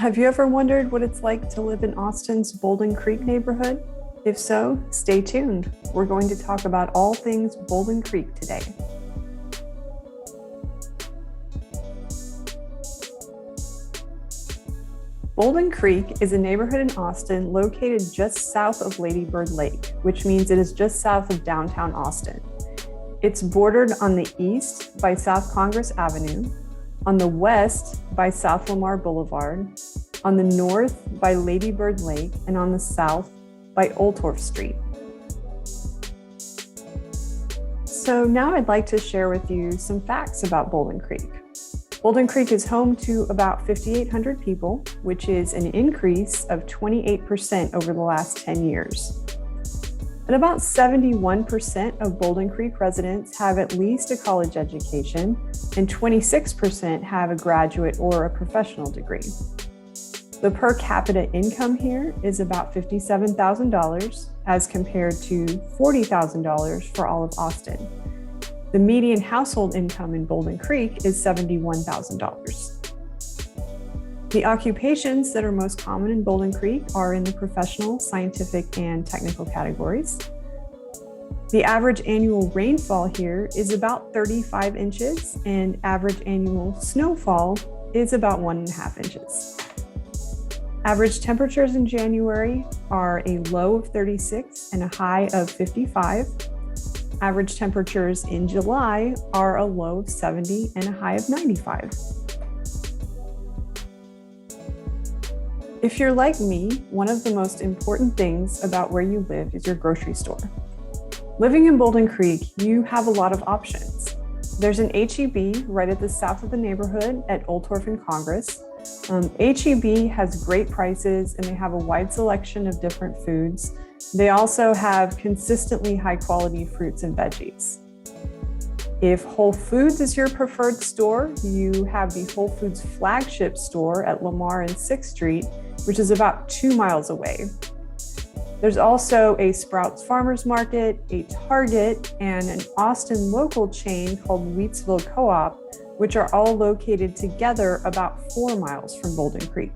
Have you ever wondered what it's like to live in Austin's Bouldin Creek neighborhood? If so, stay tuned. We're going to talk about all things Bouldin Creek today. Bouldin Creek is a neighborhood in Austin located just south of Ladybird Lake, which means it is just south of downtown Austin. It's bordered on the east by South Congress Avenue, on the west by South Lamar Boulevard, on the north by Ladybird Lake, and on the south by Oltorf Street. So now I'd like to share with you some facts about Bouldin Creek. Bouldin Creek is home to about 5,800 people, which is an increase of 28% over the last 10 years. And about 71% of Bouldin Creek residents have at least a college education, and 26% have a graduate or a professional degree. The per capita income here is about $57,000 as compared to $40,000 for all of Austin. The median household income in Bouldin Creek is $71,000. The occupations that are most common in Bouldin Creek are in the professional, scientific, and technical categories. The average annual rainfall here is about 35 inches, and average annual snowfall is about 1.5 inches. Average temperatures in January are a low of 36 and a high of 55. Average temperatures in July are a low of 70 and a high of 95. If you're like me, one of the most important things about where you live is your grocery store. Living in Bouldin Creek, you have a lot of options. There's an H-E-B right at the south of the neighborhood at Oltorf and Congress. H-E-B has great prices and they have a wide selection of different foods. They also have consistently high quality fruits and veggies. If Whole Foods is your preferred store, you have the Whole Foods flagship store at Lamar and 6th Street, which is about 2 miles away. There's also a Sprouts Farmers Market, a Target, and an Austin local chain called Wheatsville Co-op, which are all located together about 4 miles from Bouldin Creek.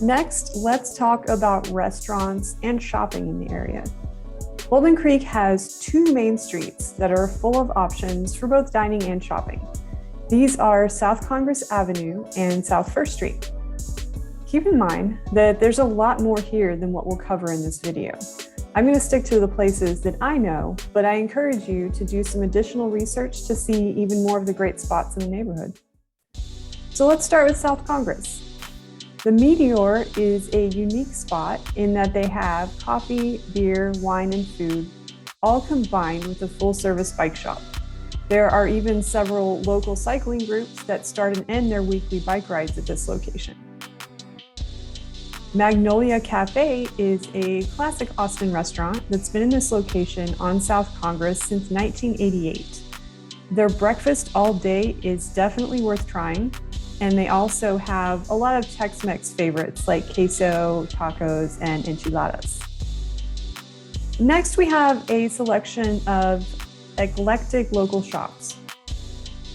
Next, let's talk about restaurants and shopping in the area. Bouldin Creek has 2 main streets that are full of options for both dining and shopping. These are South Congress Avenue and South 1st Street. Keep in mind that there's a lot more here than what we'll cover in this video. I'm going to stick to the places that I know, but I encourage you to do some additional research to see even more of the great spots in the neighborhood. So let's start with South Congress. The Meteor is a unique spot in that they have coffee, beer, wine, and food, all combined with a full-service bike shop. There are even several local cycling groups that start and end their weekly bike rides at this location. Magnolia Cafe is a classic Austin restaurant that's been in this location on South Congress since 1988. Their breakfast all day is definitely worth trying, and they also have a lot of Tex-Mex favorites like queso, tacos, and enchiladas. Next, we have a selection of eclectic local shops.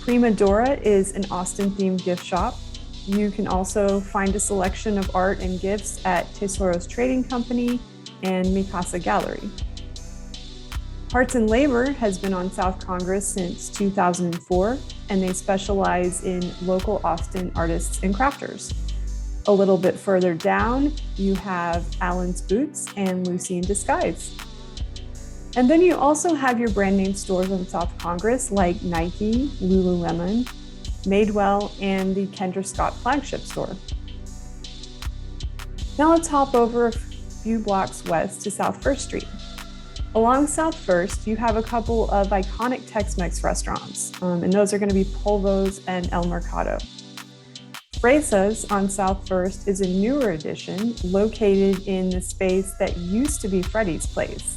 Prima Dora is an Austin-themed gift shop. You can also find a selection of art and gifts at Tesoros Trading Company and Casa Gallery. Hearts and Labor has been on South Congress since 2004, and they specialize in local Austin artists and crafters. A little bit further down, you have Allen's Boots and Lucy in Disguise. And then you also have your brand name stores on South Congress like Nike, Lululemon, Madewell, and the Kendra Scott flagship store. Now let's hop over a few blocks west to South 1st Street. Along South 1st, you have a couple of iconic Tex-Mex restaurants, and those are going to be Polvos and El Mercado. Fresa's on South 1st is a newer addition located in the space that used to be Freddy's Place.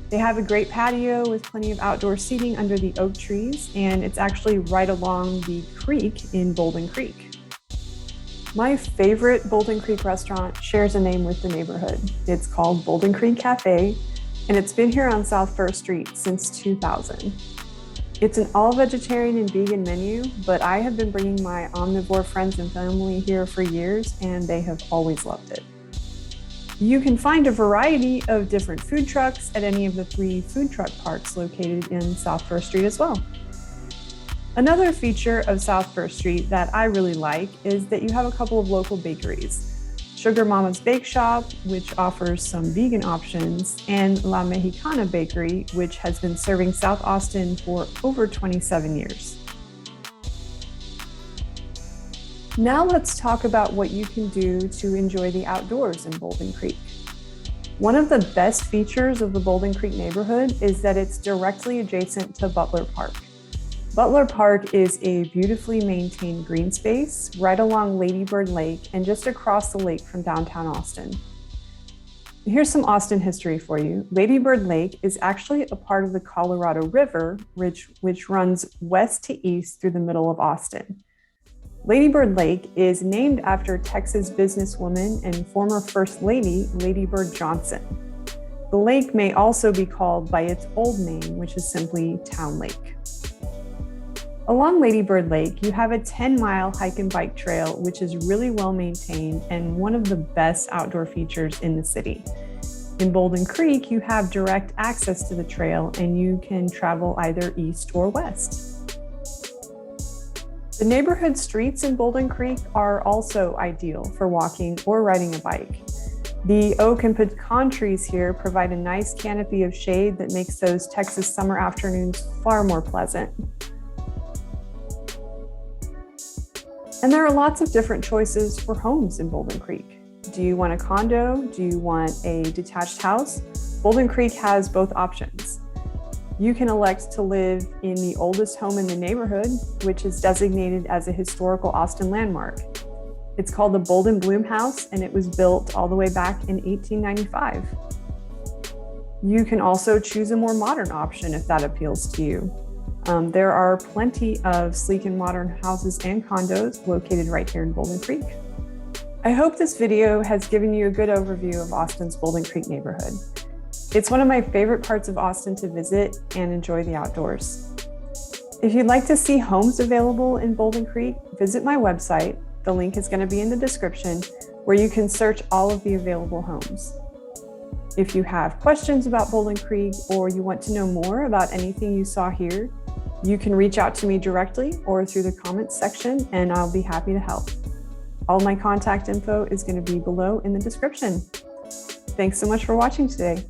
They have a great patio with plenty of outdoor seating under the oak trees, and it's actually right along the creek in Bouldin Creek. My favorite Bouldin Creek restaurant shares a name with the neighborhood. It's called Bouldin Creek Cafe, and it's been here on South 1st Street since 2000. It's an all-vegetarian and vegan menu, but I have been bringing my omnivore friends and family here for years, and they have always loved it. You can find a variety of different food trucks at any of the 3 food truck parks located in South First Street as well. Another feature of South First Street that I really like is that you have a couple of local bakeries. Sugar Mama's Bakeshop, which offers some vegan options, and La Mexicana Bakery, which has been serving South Austin for over 27 years. Now let's talk about what you can do to enjoy the outdoors in Bouldin Creek. One of the best features of the Bouldin Creek neighborhood is that it's directly adjacent to Butler Park. Butler Park is a beautifully maintained green space right along Ladybird Lake and just across the lake from downtown Austin. Here's some Austin history for you. Ladybird Lake is actually a part of the Colorado River, which runs west to east through the middle of Austin. Ladybird Lake is named after Texas businesswoman and former First Lady, Ladybird Johnson. The lake may also be called by its old name, which is simply Town Lake. Along Ladybird Lake, you have a 10-mile hike and bike trail, which is really well maintained and one of the best outdoor features in the city. In Bouldin Creek, you have direct access to the trail and you can travel either east or west. The neighborhood streets in Bouldin Creek are also ideal for walking or riding a bike. The oak and pecan trees here provide a nice canopy of shade that makes those Texas summer afternoons far more pleasant. And there are lots of different choices for homes in Bouldin Creek. Do you want a condo? Do you want a detached house? Bouldin Creek has both options. You can elect to live in the oldest home in the neighborhood, which is designated as a historical Austin landmark. It's called the Bouldin Bloom House, and it was built all the way back in 1895. You can also choose a more modern option if that appeals to you. There are plenty of sleek and modern houses and condos located right here in Bouldin Creek. I hope this video has given you a good overview of Austin's Bouldin Creek neighborhood. It's one of my favorite parts of Austin to visit and enjoy the outdoors. If you'd like to see homes available in Bouldin Creek, visit my website. The link is going to be in the description, where you can search all of the available homes. If you have questions about Bouldin Creek or you want to know more about anything you saw here, you can reach out to me directly or through the comments section, and I'll be happy to help. All my contact info is going to be below in the description. Thanks so much for watching today.